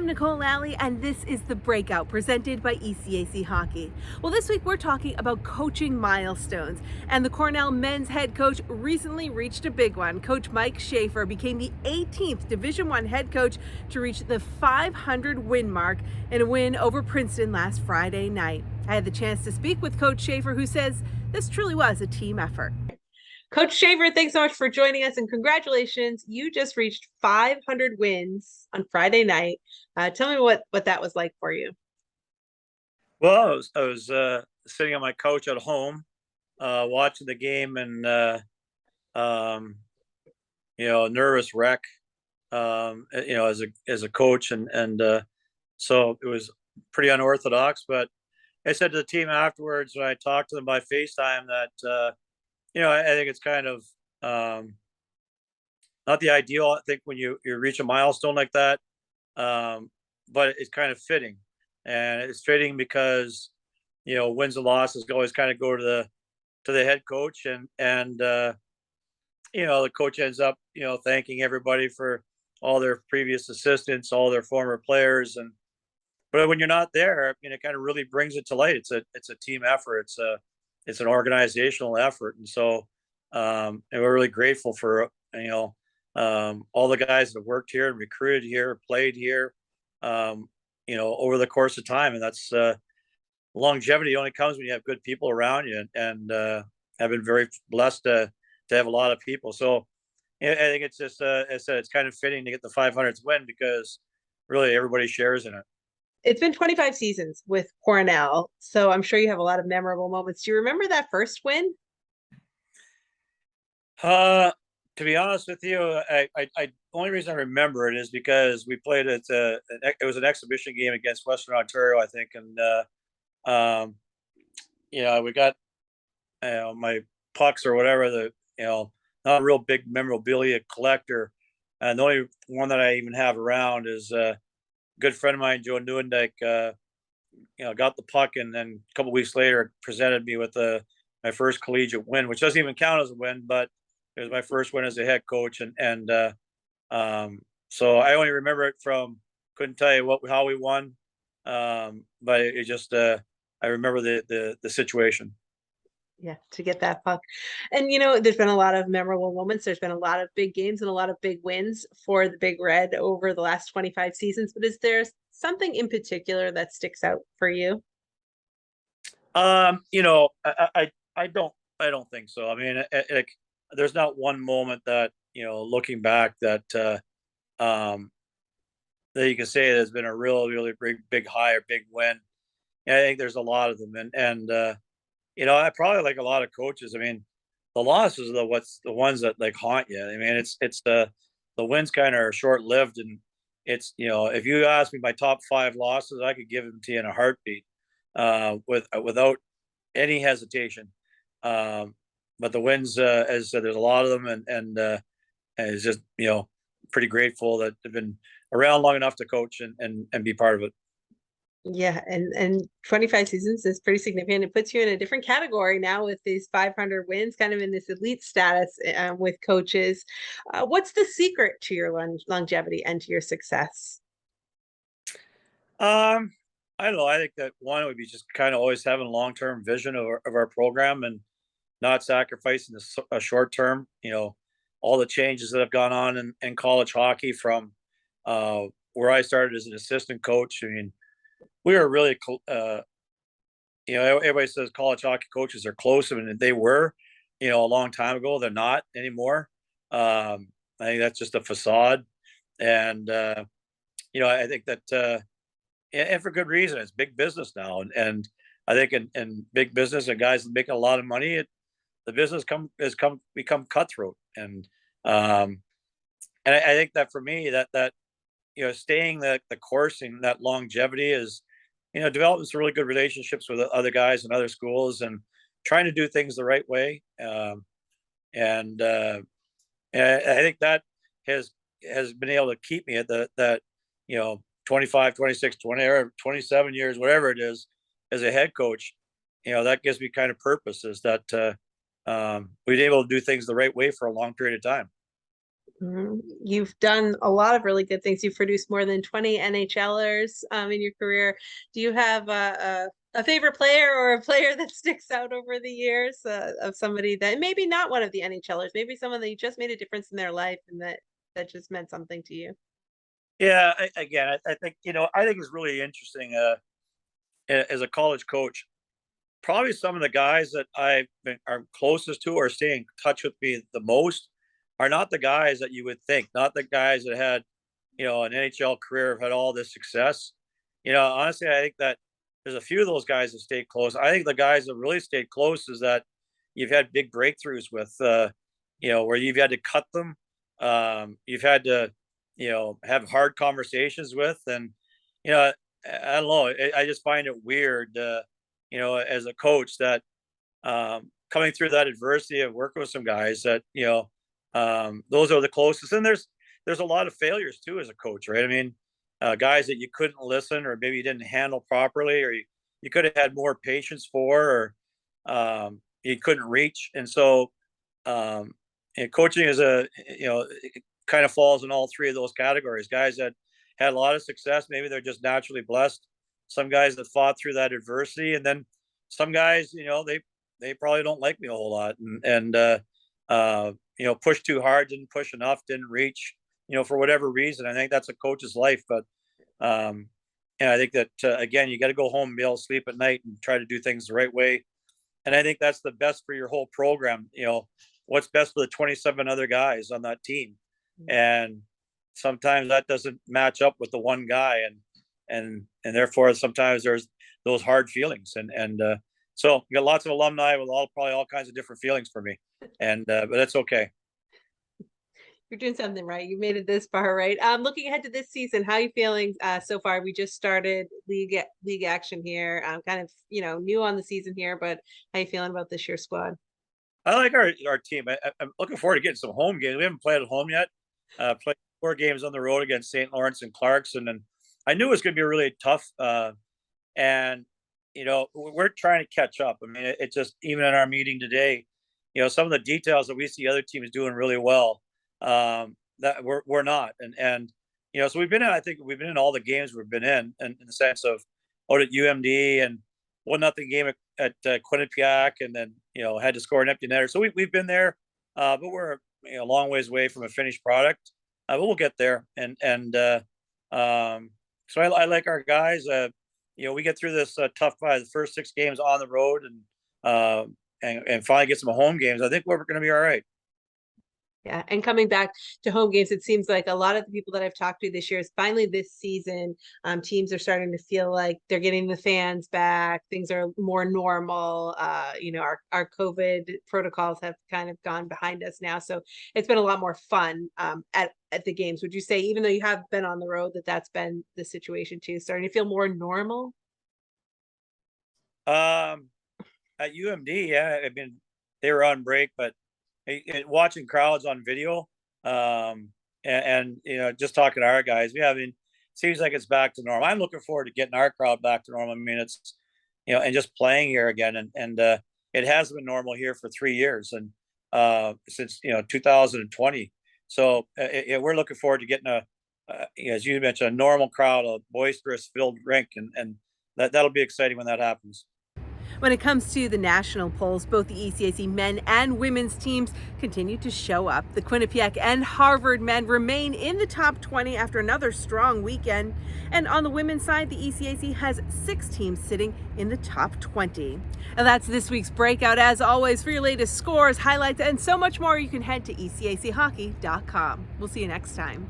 I'm Nicol Lally, and this is the Breakout presented by ECAC Hockey. Well, this week we're talking about coaching milestones, and the Cornell men's head coach recently reached a big one. Coach Mike Schafer became the 18th Division I head coach to reach the 500 win mark in a win over Princeton last Friday night. I had the chance to speak with Coach Schafer, who says this truly was a team effort. Coach Schafer, thanks so much for joining us, and congratulations. You just reached 500 wins on Friday night. Tell me what that was like for you. Well, I was sitting on my couch at home, watching the game, and nervous wreck, as a coach, and so it was pretty unorthodox. But I said to the team afterwards when I talked to them by FaceTime that I think it's kind of not the ideal. I think when you reach a milestone like that, but it's kind of fitting, and it's fitting because wins and losses always kind of go to the head coach, and the coach ends up thanking everybody for all their previous assistants, all their former players, but when you're not there, it kind of really brings it to light. It's a team effort. It's an organizational effort, and so and we're really grateful for all the guys that have worked here and recruited here, played here, over the course of time. And that's longevity only comes when you have good people around you, and I've been very blessed to have a lot of people. So I think it's just, as I said, it's kind of fitting to get the 500th win because really everybody shares in it. It's been 25 seasons with Cornell, so I'm sure you have a lot of memorable moments. Do you remember that first win? To be honest with you, I only reason I remember it is because we played it was an exhibition game against Western Ontario, I think, and we got my pucks or whatever, not a real big memorabilia collector, and the only one that I even have around is a good friend of mine, Joe Newendijk, got the puck, and then a couple weeks later presented me with my first collegiate win, which doesn't even count as a win, but it was my first win as a head coach, and so I only remember it from, couldn't tell you how we won, but it just I remember the situation. Yeah, to get that puck. And there's been a lot of memorable moments. There's been a lot of big games and a lot of big wins for the Big Red over the last 25 seasons. But is there something in particular that sticks out for you? I don't think so. I mean, there's not one moment that looking back that that you can say there's been a really big high or big win. And I think there's a lot of them, and I probably, like a lot of coaches, I mean, the losses are the ones that like haunt you. I mean, it's the wins kind of are short lived, and it's if you ask me my top 5 losses, I could give them to you in a heartbeat, without any hesitation. But the wins, as I said, there's a lot of them, and it's just pretty grateful that they've been around long enough to coach and be part of it. Yeah, and 25 seasons is pretty significant. It puts you in a different category now with these 500 wins, kind of in this elite status with coaches. What's the secret to your longevity and to your success? I don't know. I think that one would be just kind of always having a long-term vision of our program and not sacrificing a short term. All the changes that have gone on in college hockey from where I started as an assistant coach. I mean, we were really, everybody says college hockey coaches are close. I mean, they were, a long time ago. They're not anymore. I think that's just a facade. And, I think that, and for good reason, it's big business now. And I think in big business and guys making a lot of money, the business become cutthroat. And I think that for me, that staying the course and that longevity is, developing some really good relationships with other guys and other schools, and trying to do things the right way. And I think that has been able to keep me at that 25, 26, 20, or 27 years, whatever it is, as a head coach. That gives me kind of purpose, is that we've been able to do things the right way for a long period of time. You've done a lot of really good things. You've produced more than 20 NHLers in your career. Do you have a favorite player or a player that sticks out over the years of somebody that maybe not one of the NHLers, maybe someone that you just made a difference in their life and that just meant something to you? Yeah, again, I think I think it's really interesting. As a college coach, probably some of the guys that are closest to or stay in touch with me the most are not the guys that you would think, not the guys that had an NHL career, have had all this success. Honestly, I think that there's a few of those guys that stayed close. I think the guys that really stayed close is that you've had big breakthroughs with, where you've had to cut them. You've had to, have hard conversations with, and you know, I don't know. I just find it weird, as a coach that coming through that adversity of working with some guys that those are the closest. And there's a lot of failures too as a coach, right? I mean, guys that you couldn't listen, or maybe you didn't handle properly, or you could have had more patience for, or you couldn't reach. And so, and coaching is it kind of falls in all three of those categories. Guys that had a lot of success, maybe they're just naturally blessed. Some guys that fought through that adversity, and then some guys, they probably don't like me a whole lot, and pushed too hard, didn't push enough, didn't reach, for whatever reason. I think that's a coach's life, but and I think that again, you got to go home and be able to sleep at night and try to do things the right way. And I think that's the best for your whole program. What's best for the 27 other guys on that team, and sometimes that doesn't match up with the one guy, and therefore sometimes there's those hard feelings, and so you got lots of alumni with probably all kinds of different feelings for me, and but that's okay. You're doing something right. You made it this far, right? Looking ahead to this season, how are you feeling so far? We just started league action here. Kind of new on the season here, but how you feeling about this year's squad? I like our team. I'm looking forward to getting some home games. We haven't played at home yet. Played 4 games on the road against St. Lawrence and Clarkson, and I knew it was going to be really tough. And we're trying to catch up. I mean, it just, even in our meeting today, some of the details that we see other teams doing really well, that we're not, and so I think we've been in all the games we've been in the sense of out at UMD and 1-0 game at Quinnipiac, and then had to score an empty netter. So we've been there, but we're a long ways away from a finished product. But we'll get there, so I like our guys. We get through this tough by the first 6 games on the road, and finally get some home games. I think we're going to be all right. Yeah, and coming back to home games, it seems like a lot of the people that I've talked to this year is finally this season, teams are starting to feel like they're getting the fans back. Things are more normal. Our COVID protocols have kind of gone behind us now, so it's been a lot more fun at the games. Would you say, even though you have been on the road, that's been the situation too, starting to feel more normal? At UMD, yeah, I mean, they were on break, but watching crowds on video, and just talking to our guys, seems like it's back to normal. I'm looking forward to getting our crowd back to normal. I mean, it's and just playing here again, and it has been normal here for 3 years, and since 2020. So we're looking forward to getting as you mentioned, a normal crowd, a boisterous filled rink, and that'll be exciting when that happens. When it comes to the national polls, both the ECAC men and women's teams continue to show up. The Quinnipiac and Harvard men remain in the top 20 after another strong weekend. And on the women's side, the ECAC has 6 teams sitting in the top 20. And that's this week's Breakout. As always, for your latest scores, highlights, and so much more, you can head to ecachockey.com. We'll see you next time.